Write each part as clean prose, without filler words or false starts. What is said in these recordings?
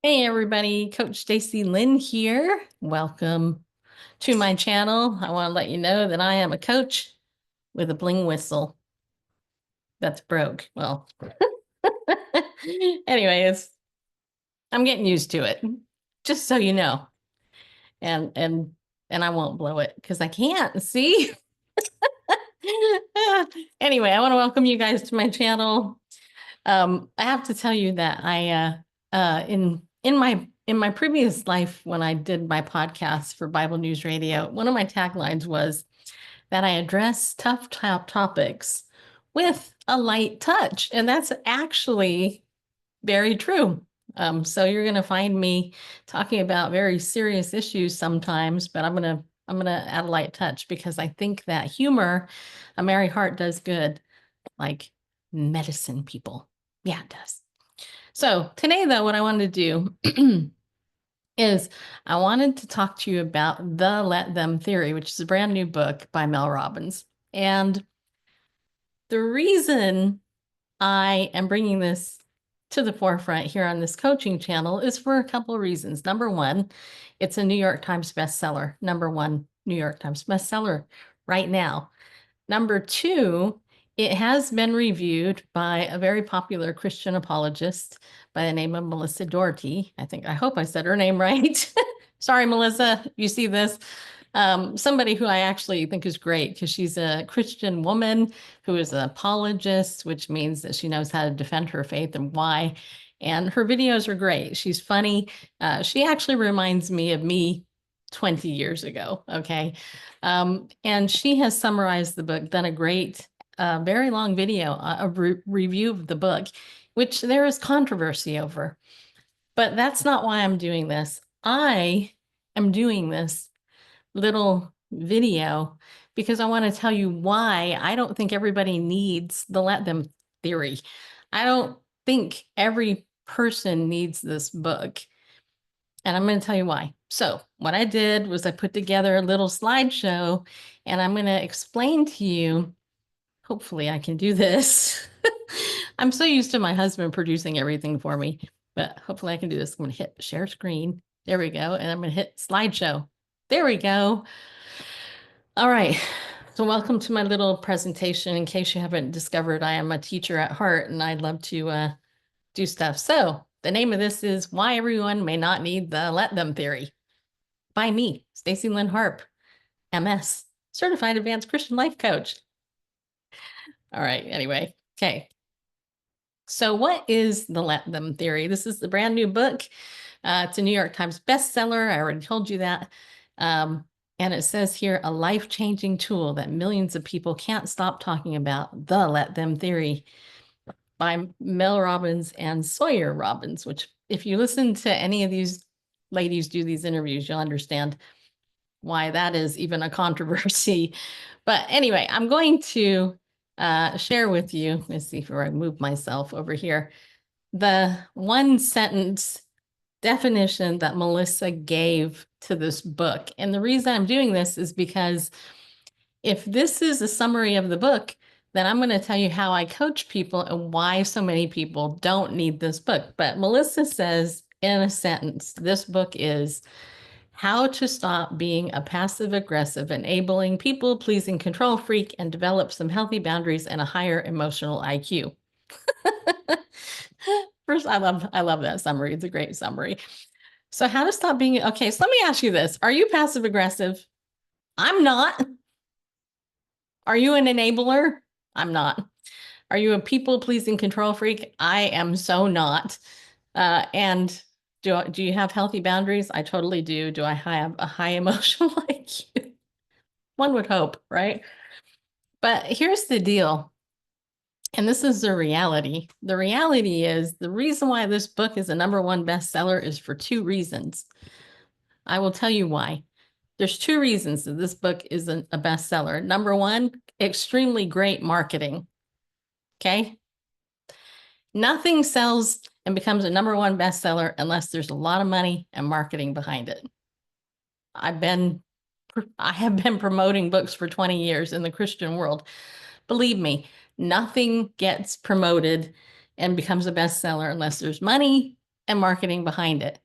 Hey everybody, Coach Stacy Lynn here. Welcome to my channel. I want to let you know that I am a coach with a bling whistle that's broke. Well, anyways, I'm getting used to it. Just so you know. And and and I won't blow it because I can't. See? Anyway, I want to welcome you guys to my channel. I have to tell you that in my previous life, when I did my podcast for Bible News Radio, one of my taglines was that I address tough topics with a light touch, and that's actually very true. So you're going to find me talking about very serious issues sometimes, but I'm gonna add a light touch because I think that humor, a merry heart does good, like medicine, people. Yeah, it does. So today, though, what I wanted to do is I wanted to talk to you about the Let Them Theory, which is a brand new book by Mel Robbins. And the reason I am bringing this to the forefront here on this coaching channel is for a couple of reasons. Number one, it's a New York Times bestseller, number one New York Times bestseller right now. Number two, it has been reviewed by a very popular Christian apologist by the name of Melissa Doherty. I hope I said her name right. Sorry, Melissa, if you see this. Somebody who I actually think is great because she's a Christian woman who is an apologist, which means that she knows how to defend her faith and why. And her videos are great. She's funny. She actually reminds me of me 20 years ago. Okay. And she has summarized the book, done a great, very long video, a review of the book, which there is controversy over. But that's not why I'm doing this. I am doing this little video because I want to tell you why I don't think everybody needs the let them theory. I don't think every person needs this book. And I'm going to tell you why. So what I did was I put together a little slideshow and I'm going to explain to you. Hopefully I can do this. I'm so used to my husband producing everything for me, but hopefully I can do this. I'm going to hit share screen. There we go. And I'm going to hit slideshow. There we go. All right. So welcome to my little presentation. In case you haven't discovered, I am a teacher at heart and I'd love to do stuff. So the name of this is Why Everyone May Not Need the Let Them Theory by me, Stacy Lynn Harp, MS, Certified Advanced Christian Life Coach. All right, anyway, okay. So what is the Let Them Theory? This is the brand new book. It's a New York Times bestseller. I already told you that. And it says here, a life-changing tool that millions of people can't stop talking about, the Let Them Theory by Mel Robbins and Sawyer Robbins, which if you listen to any of these ladies do these interviews, you'll understand why that is even a controversy. But anyway, I'm going to share with you, let's see if I move myself over here, the one sentence definition that Melissa gave to this book. And the reason I'm doing this is because if this is a summary of the book, then I'm going to tell you how I coach people and why so many people don't need this book. But Melissa says in a sentence, this book is how to stop being a passive aggressive, enabling, people pleasing control freak and develop some healthy boundaries and a higher emotional IQ. First, I love that summary. It's a great summary. So how to stop being, okay, so let me ask you this. Are you passive aggressive? I'm not. Are you an enabler? I'm not. Are you a people pleasing control freak? I am so not. And do you have healthy boundaries? I totally do. Do I have a high emotional IQ? One would hope, right? But here's the deal. And this is the reality. The reality is the reason why this book is a #1 bestseller is for two reasons. I will tell you why. There's two reasons that this book is a bestseller. Number one, extremely great marketing. Okay. Nothing sells and becomes a #1 bestseller unless there's a lot of money and marketing behind it. I have been promoting books for 20 years in the Christian world. Believe me, nothing gets promoted and becomes a bestseller unless there's money and marketing behind it.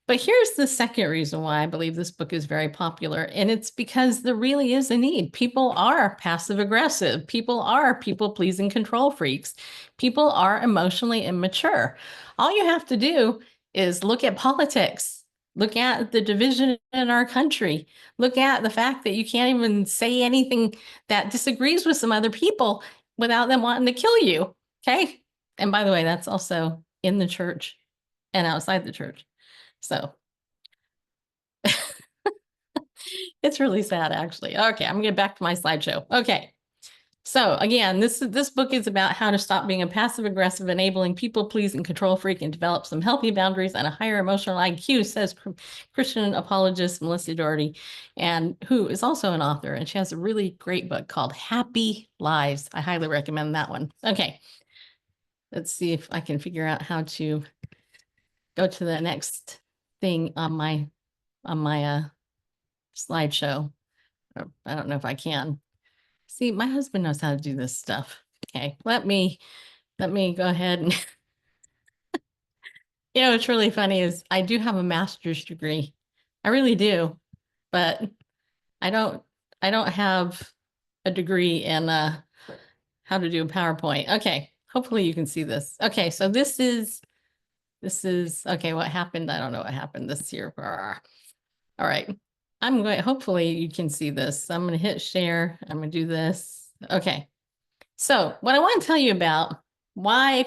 But here's the second reason why I believe this book is very popular. And it's because there really is a need. People are passive aggressive. People are people pleasing control freaks. People are emotionally immature. All you have to do is look at politics, look at the division in our country, look at the fact that you can't even say anything that disagrees with some other people without them wanting to kill you. Okay. And by the way, that's also in the church and outside the church. So it's really sad, actually. Okay, I'm gonna get back to my slideshow. Okay. So again, this book is about how to stop being a passive aggressive, enabling people please and control freak and develop some healthy boundaries and a higher emotional IQ, says Christian apologist Melissa Doherty, and who is also an author. And she has a really great book called Happy Lives. I highly recommend that one. Okay. Let's see if I can figure out how to go to the next thing on my slideshow. I don't know if I can. See, my husband knows how to do this stuff. Okay, let me go ahead and what's really funny is I do have a master's degree. I really do, but I don't have a degree in how to do a PowerPoint. Okay, hopefully you can see this. Okay, so this is okay, what happened? I don't know what happened this year. All right. Hopefully you can see this. I'm going to hit share. I'm going to do this. Okay. So what I want to tell you about why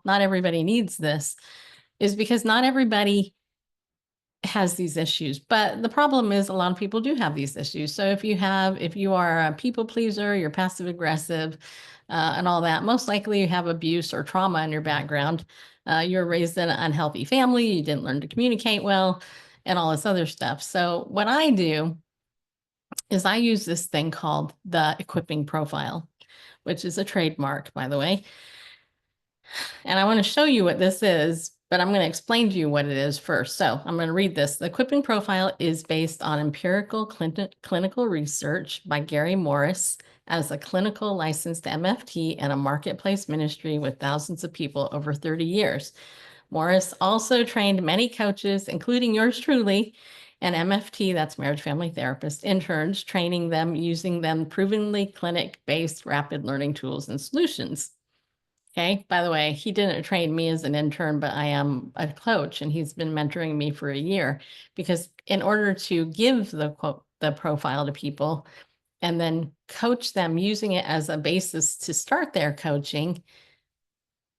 not everybody needs this is because not everybody has these issues, but the problem is a lot of people do have these issues. So if you are a people pleaser, you're passive aggressive, and all that, most likely you have abuse or trauma in your background. You were raised in an unhealthy family, you didn't learn to communicate well, and all this other stuff. So what I do is I use this thing called the equipping profile, which is a trademark, by the way. And I want to show you what this is, but I'm going to explain to you what it is first. So I'm going to read this. The equipping profile is based on empirical clinical research by Gary Morris as a clinical licensed MFT and a marketplace ministry with thousands of people over 30 years. Morris also trained many coaches, including yours truly, and MFT, that's marriage family therapist, interns, training them using them provenly clinic-based rapid learning tools and solutions. Okay, by the way, he didn't train me as an intern, but I am a coach and he's been mentoring me for a year because in order to give the profile to people and then coach them using it as a basis to start their coaching,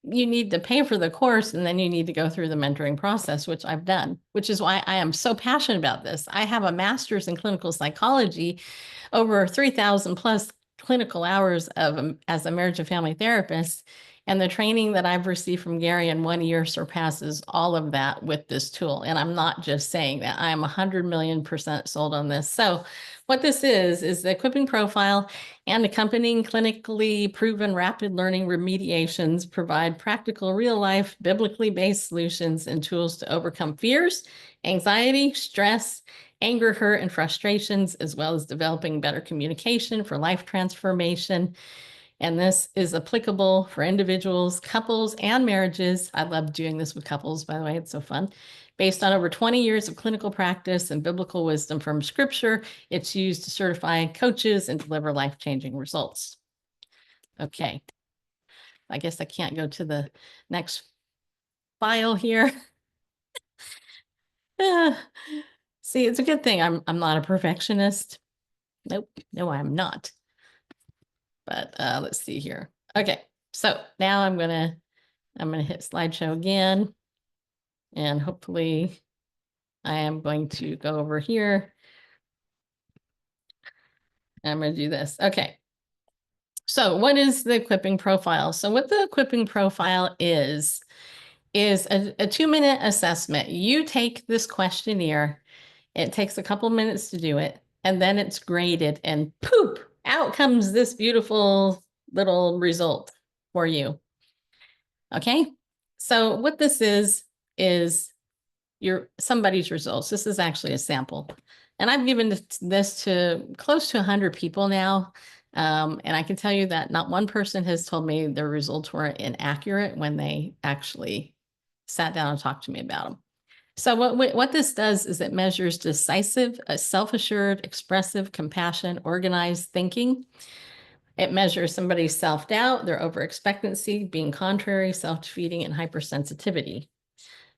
you need to pay for the course and then you need to go through the mentoring process, which I've done, which is why I am so passionate about this. I have a master's in clinical psychology, over 3,000 plus clinical hours as a marriage and family therapist. And the training that I've received from Gary in 1 year surpasses all of that with this tool. And I'm not just saying that. I'm 100 million% sold on this. So what this is the equipping profile and accompanying clinically proven rapid learning remediations provide practical, real life, biblically based solutions and tools to overcome fears, anxiety, stress, anger, hurt, and frustrations, as well as developing better communication for life transformation. And this is applicable for individuals, couples, and marriages. I love doing this with couples, by the way, it's so fun. Based on over 20 years of clinical practice and biblical wisdom from scripture, it's used to certify coaches and deliver life-changing results. Okay. I guess I can't go to the next file here. See, it's a good thing I'm not a perfectionist. Nope, no, I'm not. But let's see here. Okay, so now I'm gonna hit slideshow again, and hopefully I am going to go over here. I'm gonna do this. Okay. So what is the equipping profile? So what the equipping profile is a 2-minute assessment. You take this questionnaire. It takes a couple minutes to do it, and then it's graded, and poop, out comes this beautiful little result for you. Okay, so what this is somebody's results. This is actually a sample, and I've given this to close to 100 people now, and I can tell you that not one person has told me their results were inaccurate when they actually sat down and talked to me about them. So what this does is it measures decisive, self-assured, expressive, compassion, organized thinking. It measures somebody's self-doubt, their over-expectancy, being contrary, self-defeating, and hypersensitivity.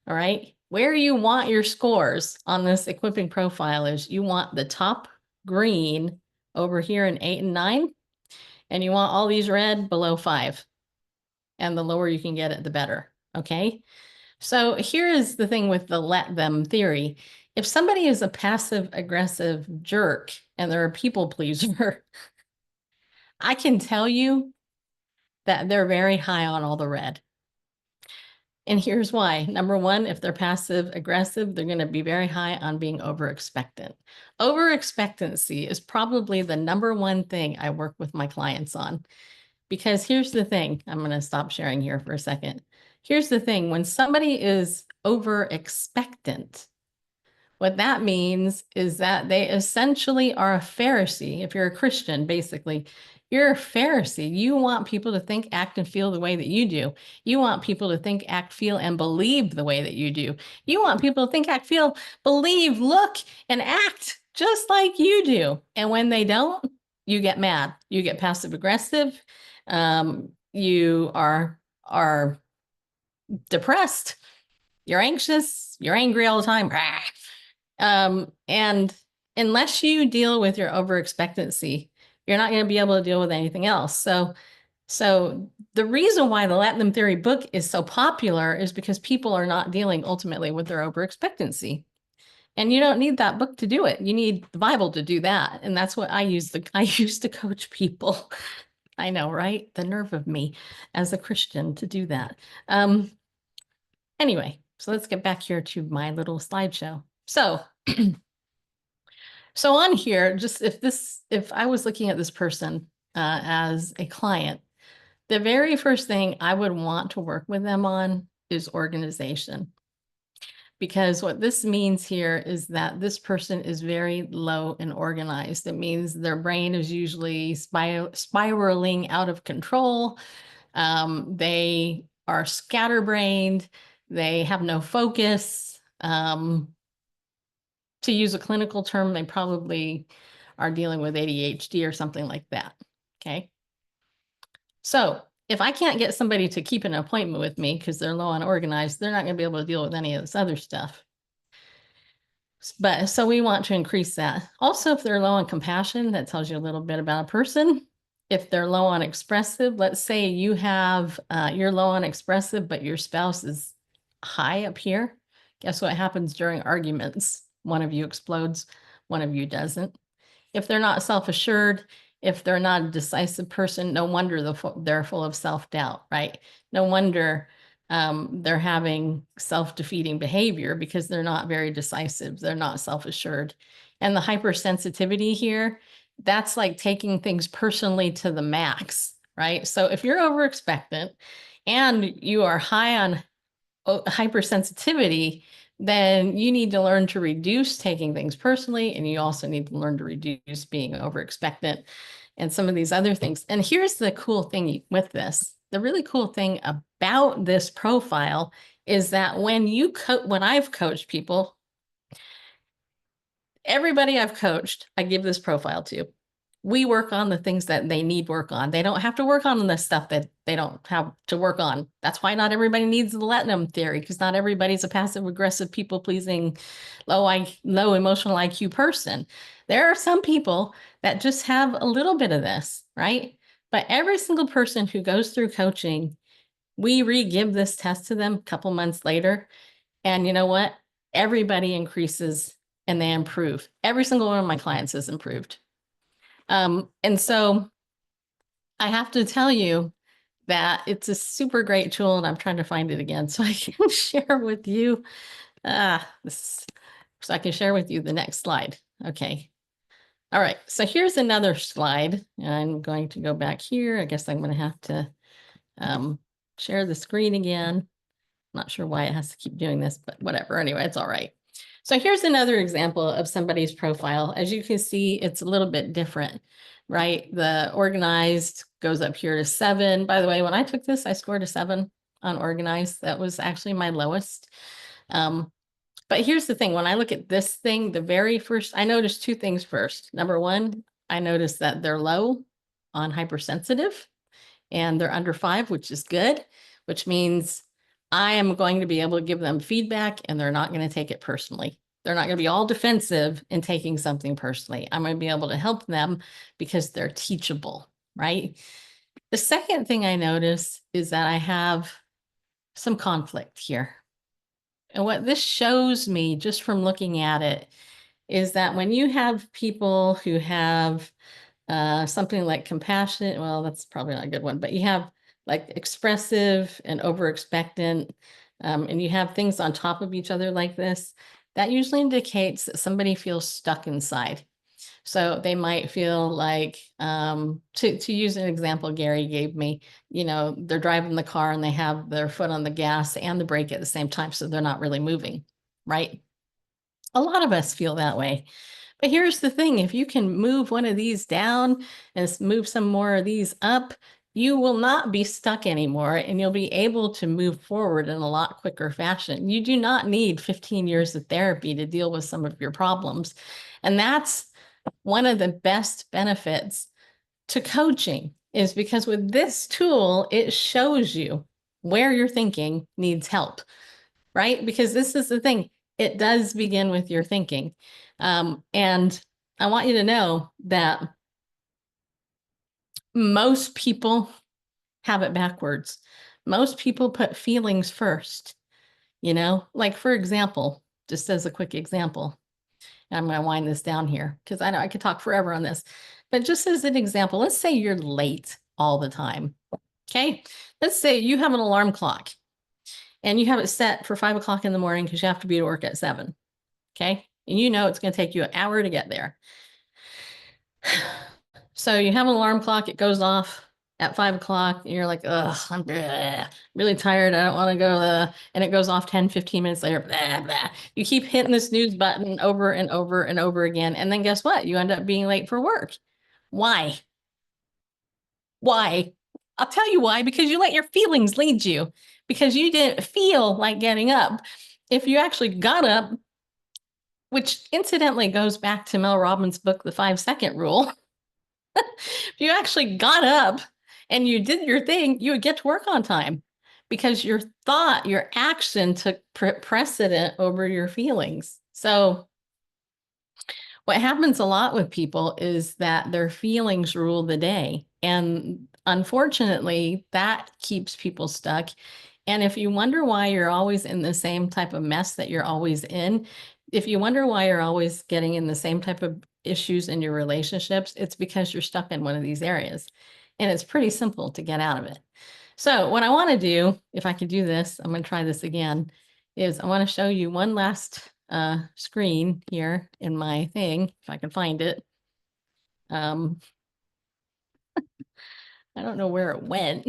All right. Where you want your scores on this equipping profile is you want the top green over here in 8 and 9, and you want all these red below 5. And the lower you can get it, the better. Okay. So here is the thing with the let them theory. If somebody is a passive aggressive jerk and they're a people pleaser, I can tell you that they're very high on all the red. And here's why. Number one, if they're passive aggressive, they're going to be very high on being over expectant. Over expectancy is probably the number one thing I work with my clients on. Because here's the thing, I'm going to stop sharing here for a second. Here's the thing, when somebody is over expectant, what that means is that they essentially are a Pharisee. If you're a Christian, basically, you're a Pharisee. You want people to think, act, and feel the way that you do. You want people to think, act, feel, and believe the way that you do. You want people to think, act, feel, believe, look, and act just like you do. And when they don't, you get mad. You get passive aggressive. You are depressed. You're anxious. You're angry all the time. And unless you deal with your over expectancy, you're not going to be able to deal with anything else. So the reason why the Let Them Theory book is so popular is because people are not dealing ultimately with their over expectancy. And you don't need that book to do it. You need the Bible to do that. And that's what I used to coach people. I know, right? The nerve of me as a Christian to do that. Anyway, so let's get back here to my little slideshow. So on here, just if I was looking at this person as a client, the very first thing I would want to work with them on is organization. Because what this means here is that this person is very low and organized. It means their brain is usually spiraling out of control. They are scatterbrained. They have no focus. To use a clinical term, they probably are dealing with ADHD or something like that. Okay. So if I can't get somebody to keep an appointment with me because they're low on organized, they're not going to be able to deal with any of this other stuff. But so we want to increase that. Also, if they're low on compassion, that tells you a little bit about a person. If they're low on expressive, let's say you have, you're low on expressive, but your spouse is high up here. Guess what happens during arguments? One of you explodes, one of you doesn't. If they're not self-assured, if they're not a decisive person, no wonder they're full of self-doubt, right? No wonder they're having self-defeating behavior because they're not very decisive. They're not self-assured. And the hypersensitivity here, that's like taking things personally to the max, right? So if you're over expectant and you are high on hypersensitivity, then you need to learn to reduce taking things personally, and you also need to learn to reduce being over expectant and some of these other things. And here's the cool thing with this. The really cool thing about this profile is that when I've coached people, everybody I've coached, I give this profile to. We work on the things that they need work on. They don't have to work on the stuff that they don't have to work on. That's why not everybody needs the Let Them Theory, because not everybody's a passive aggressive, people pleasing, low emotional IQ person. There are some people that just have a little bit of this, right? But every single person who goes through coaching, we re-give this test to them a couple months later. And you know what? Everybody increases and they improve. Every single one of my clients has improved. And so I have to tell you that it's a super great tool, and I'm trying to find it again so I can share with you. So I can share with you the next slide. Okay. All right. So here's another slide. I'm going to go back here. I guess I'm going to have to share the screen again. Not sure why it has to keep doing this, but whatever. Anyway, it's all right. So here's another example of somebody's profile. As you can see, it's a little bit different, right? The organized goes up here to 7. By the way, when I took this, I scored a 7. unorganized. That was actually my lowest. But here's the thing. When I look at this thing, the very first, I noticed two things first. Number one, I noticed that they're low on hypersensitive and they're under 5, which is good, which means I am going to be able to give them feedback and they're not going to take it personally. They're not going to be all defensive in taking something personally. I'm going to be able to help them because they're teachable, right? The second thing I notice is that I have some conflict here. And what this shows me just from looking at it is that when you have people who have something like compassionate, well, that's probably not a good one, but you have like expressive and over expectant, and you have things on top of each other like this, that usually indicates that somebody feels stuck inside. So they might feel like, to use an example Gary gave me, they're driving the car and they have their foot on the gas and the brake at the same time, so they're not really moving, right? A lot of us feel that way. But here's the thing, if you can move one of these down and move some more of these up, you will not be stuck anymore and you'll be able to move forward in a lot quicker fashion. You do not need 15 years of therapy to deal with some of your problems. And that's one of the best benefits to coaching, is because with this tool, it shows you where your thinking needs help, right? Because this is the thing, it does begin with your thinking. And I want you to know that most people have it backwards. Most people put feelings first, like for example, just as a quick example, and I'm going to wind this down here because I know I could talk forever on this, but just as an example, let's say you're late all the time. Okay. Let's say you have an alarm clock and you have it set for 5 o'clock in the morning because you have to be to work at 7. Okay. And it's going to take you an hour to get there. So you have an alarm clock, it goes off at 5 o'clock, and you're like, ugh, I'm really tired. I don't want to go, and it goes off 10, 15 minutes later. Blah, blah. You keep hitting the snooze button over and over and over again. And then guess what? You end up being late for work. Why? Why? I'll tell you why, because you let your feelings lead you, because you didn't feel like getting up. If you actually got up, which incidentally goes back to Mel Robbins' book, The 5-Second Rule. If you actually got up and you did your thing, you would get to work on time because your thought, your action took precedent over your feelings. So what happens a lot with people is that their feelings rule the day. And unfortunately, that keeps people stuck. And if you wonder why you're always in the same type of mess that you're always in, if you wonder why you're always getting in the same type of issues in your relationships, it's because you're stuck in one of these areas. And it's pretty simple to get out of it. So what I want to do, if I could do this, I'm going to try this again, is I want to show you one last screen here in my thing, if I can find it. I don't know where it went.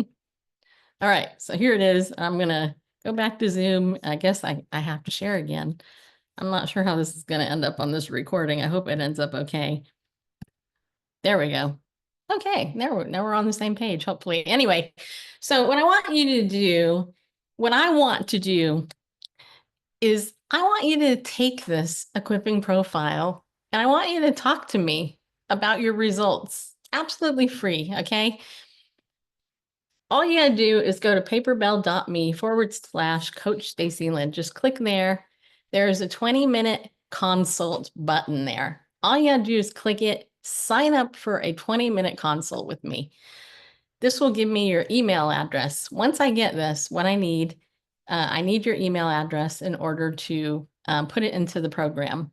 All right, so here it is. I'm going to go back to Zoom. I guess I have to share again. I'm not sure how this is going to end up on this recording. I hope it ends up okay. There we go. Okay, now we're on the same page, hopefully. Anyway, so what I want you to do, what I want to do is I want you to take this equipping profile and I want you to talk to me about your results. Absolutely free, okay? All you gotta do is go to paperbell.me/Coach Stacy Lynn. Just click there. There's a 20-minute consult button there. All you gotta do is click it, sign up for a 20-minute consult with me. This will give me your email address. Once I get this, what I need your email address in order to put it into the program.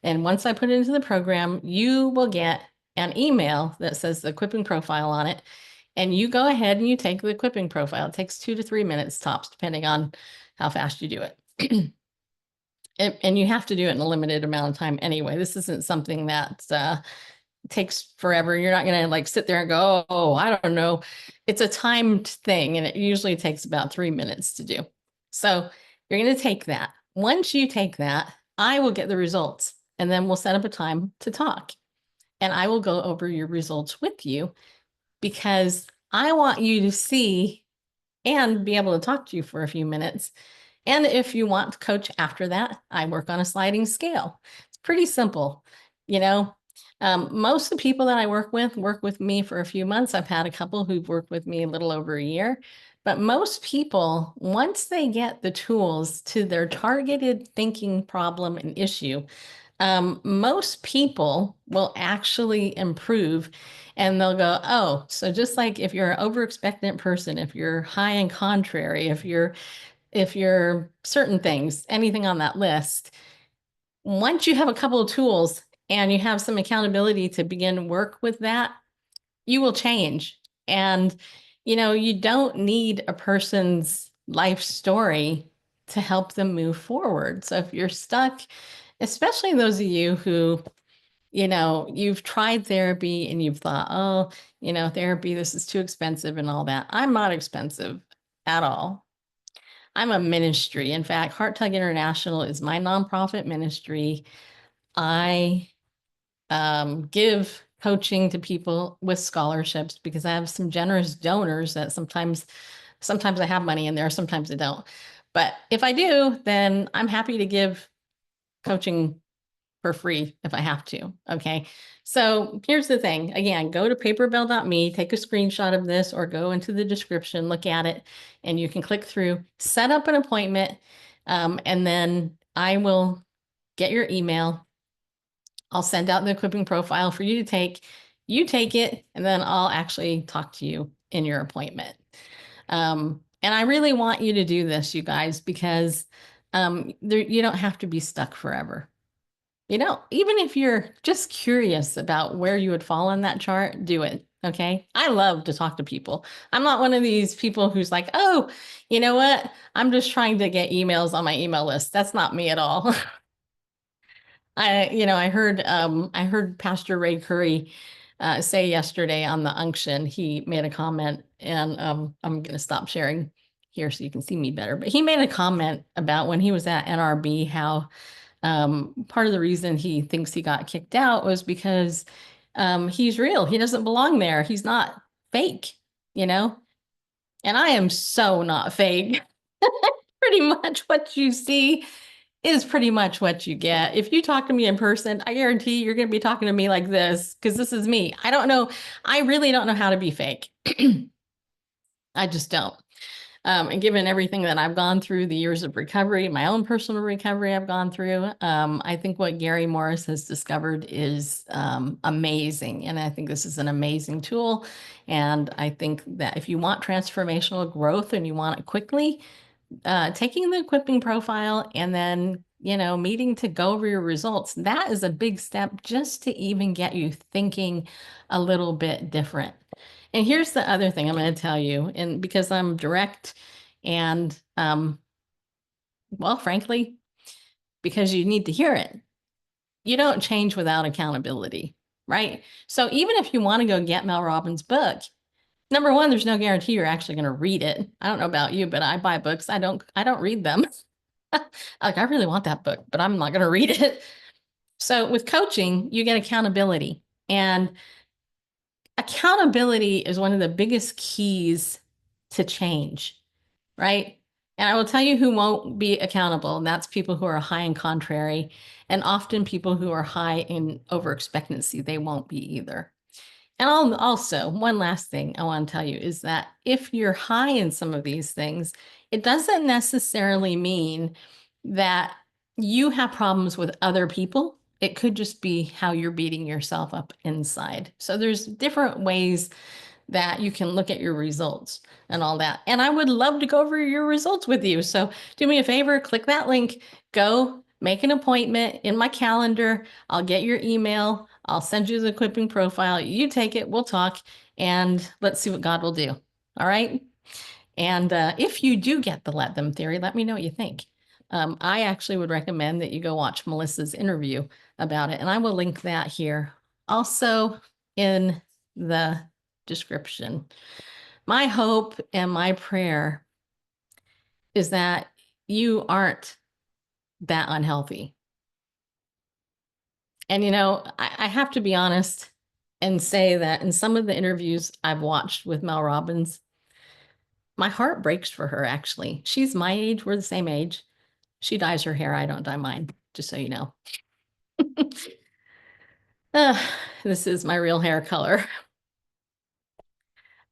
And once I put it into the program, you will get an email that says the equipping profile on it. And you go ahead and you take the equipping profile. It takes 2 to 3 minutes tops, depending on how fast you do it. And you have to do it in a limited amount of time anyway. This isn't something that takes forever. You're not going to like sit there and go, oh, I don't know. It's a timed thing, and it usually takes about 3 minutes to do. So you're going to take that. Once you take that, I will get the results, and then we'll set up a time to talk. And I will go over your results with you, because I want you to see and be able to talk to you for a few minutes. And if you want to coach after that, I work on a sliding scale. It's pretty simple. You know, most of the people that I work with me for a few months. I've had a couple who've worked with me a little over a year. But most people, once they get the tools to their targeted thinking problem and issue, most people will actually improve, and they'll go, oh, so just like if you're an over-expectant person, if you're high and contrary, if you're certain things, anything on that list, once you have a couple of tools and you have some accountability to begin to work with that, you will change. And, you don't need a person's life story to help them move forward. So if you're stuck, especially those of you who, you've tried therapy and you've thought, oh, therapy, this is too expensive and all that. I'm not expensive at all. I'm a ministry. In fact, Heart Tug International is my nonprofit ministry. I give coaching to people with scholarships because I have some generous donors that sometimes I have money in there, sometimes I don't. But if I do, then I'm happy to give coaching for free if I have to. Okay. So here's the thing. Again, go to paperbell.me, take a screenshot of this, or go into the description, look at it, and you can click through, set up an appointment, and then I will get your email. I'll send out the equipping profile for you to take. You take it, and then I'll actually talk to you in your appointment. And I really want you to do this, you guys, because you don't have to be stuck forever. Even if you're just curious about where you would fall on that chart, do it. Okay. I love to talk to people. I'm not one of these people who's like, oh, you know what? I'm just trying to get emails on my email list. That's not me at all. I heard Pastor Ray Curry say yesterday on the unction, he made a comment, and I'm going to stop sharing here so you can see me better. But he made a comment about when he was at NRB, how part of the reason he thinks he got kicked out was because he's real. He doesn't belong there. He's not fake, and I am so not fake. Pretty much what you see is pretty much what you get. If you talk to me in person, I guarantee you're going to be talking to me like this because this is me. I don't know. I really don't know how to be fake. I just don't. And given everything that I've gone through, the years of recovery, my own personal recovery I've gone through, I think what Gary Morris has discovered is amazing. And I think this is an amazing tool. And I think that if you want transformational growth and you want it quickly, taking the equipping profile and then, meeting to go over your results, that is a big step just to even get you thinking a little bit different. And here's the other thing I'm going to tell you, and because I'm direct and, well, frankly, because you need to hear it, you don't change without accountability, right? So even if you want to go get Mel Robbins' book, number one, there's no guarantee you're actually going to read it. I don't know about you, but I buy books. I don't read them. Like, I really want that book, but I'm not going to read it. So with coaching, you get accountability, and accountability is one of the biggest keys to change, right? And I will tell you who won't be accountable, and that's people who are high in contrary, and often people who are high in over expectancy. They won't be either. And also, one last thing I want to tell you is that if you're high in some of these things, it doesn't necessarily mean that you have problems with other people. It could just be how you're beating yourself up inside. So there's different ways that you can look at your results and all that. And I would love to go over your results with you. So do me a favor, click that link, go make an appointment in my calendar. I'll get your email. I'll send you the equipping profile. You take it, we'll talk, and let's see what God will do. All right. And if you do get the let them theory, let me know what you think. I actually would recommend that you go watch Melissa's interview about it, and I will link that here also in the description. My hope and my prayer is that you aren't that unhealthy. And, I have to be honest and say that in some of the interviews I've watched with Mel Robbins, my heart breaks for her, actually. She's my age. We're the same age. She dyes her hair. I don't dye mine, just so you know. Uh, this is my real hair color.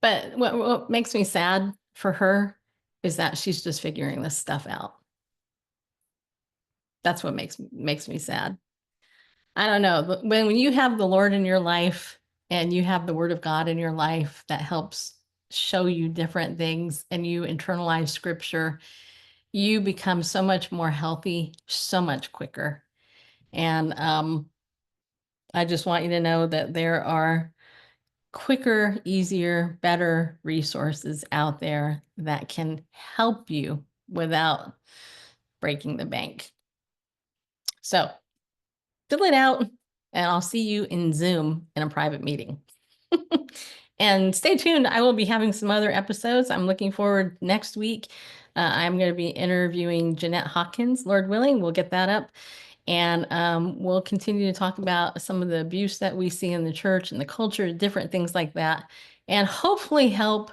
But what makes me sad for her is that she's just figuring this stuff out. That's what makes me sad. I don't know. But when you have the Lord in your life and you have the Word of God in your life that helps show you different things and you internalize scripture, you become so much more healthy, so much quicker. And I just want you to know that there are quicker, easier, better resources out there that can help you without breaking the bank. So fill it out, and I'll see you in Zoom in a private meeting. And stay tuned. I will be having some other episodes. I'm looking forward next week. I'm going to be interviewing Jeanette Hawkins, Lord willing. We'll get that up. And we'll continue to talk about some of the abuse that we see in the church and the culture, different things like that, and hopefully help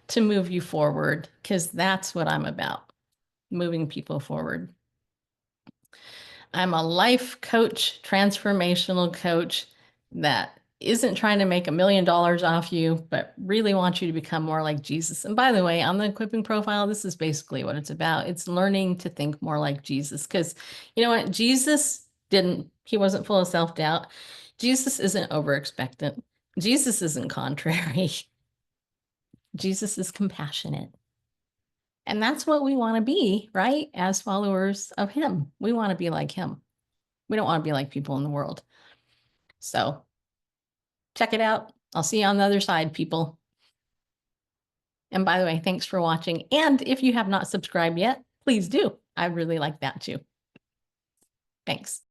to move you forward, because that's what I'm about, moving people forward. I'm a life coach, transformational coach that isn't trying to make $1 million off you, but really wants you to become more like Jesus. And by the way, on the equipping profile, this is basically what it's about. It's learning to think more like Jesus. Because you know what? He wasn't full of self-doubt. Jesus isn't over-expectant. Jesus isn't contrary. Jesus is compassionate. And that's what we want to be, right? As followers of him. We want to be like him. We don't want to be like people in the world. So check it out. I'll see you on the other side, people. And by the way, thanks for watching. And if you have not subscribed yet, please do. I really like that too. Thanks.